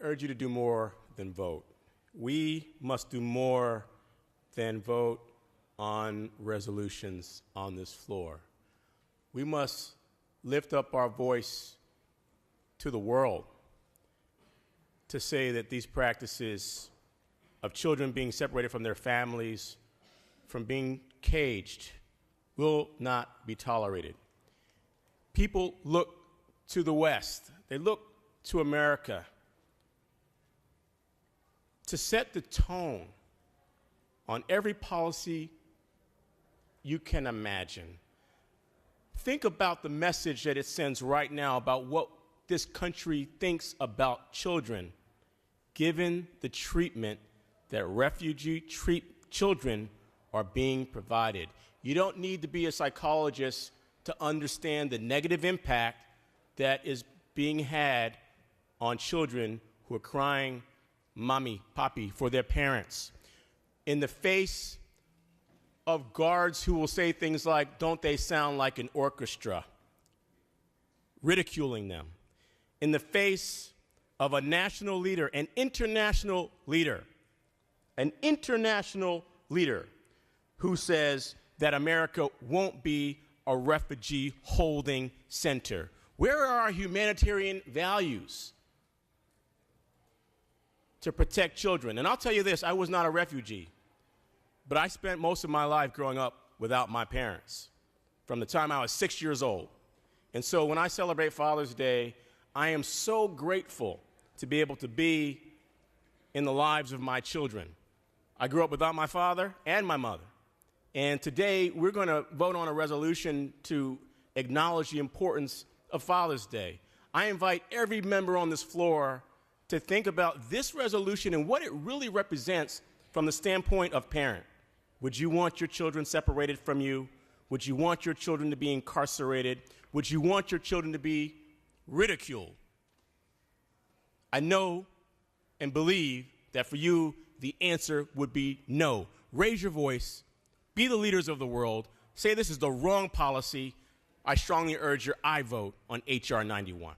urge you to do more than vote. We must do more than vote on resolutions on this floor. We must lift up our voice to the world to say that these practices of children being separated from their families, from being caged, will not be tolerated. People look to the West, they look to America to set the tone on every policy you can imagine. Think about the message that it sends right now about what this country thinks about children, given the treatment that refugee children are being provided. You don't need to be a psychologist to understand the negative impact that is being had on children who are crying, mommy, papi, for their parents. In the face of guards who will say things like, don't they sound like an orchestra, ridiculing them. In the face of a national leader, an international leader who says that America won't be a refugee holding center. Where are our humanitarian values to protect children? And I'll tell you this, I was not a refugee, but I spent most of my life growing up without my parents from the time I was 6 years old. And so when I celebrate Father's Day, I am so grateful to be able to be in the lives of my children. I grew up without my father and my mother. And today we're going to vote on a resolution to acknowledge the importance of Father's Day. I invite every member on this floor to think about this resolution and what it really represents from the standpoint of parent. Would you want your children separated from you? Would you want your children to be incarcerated? Would you want your children to be ridiculed? I know and believe that for you, the answer would be no. Raise your voice. Be the leaders of the world. Say this is the wrong policy. I strongly urge your aye vote on H.R. 91.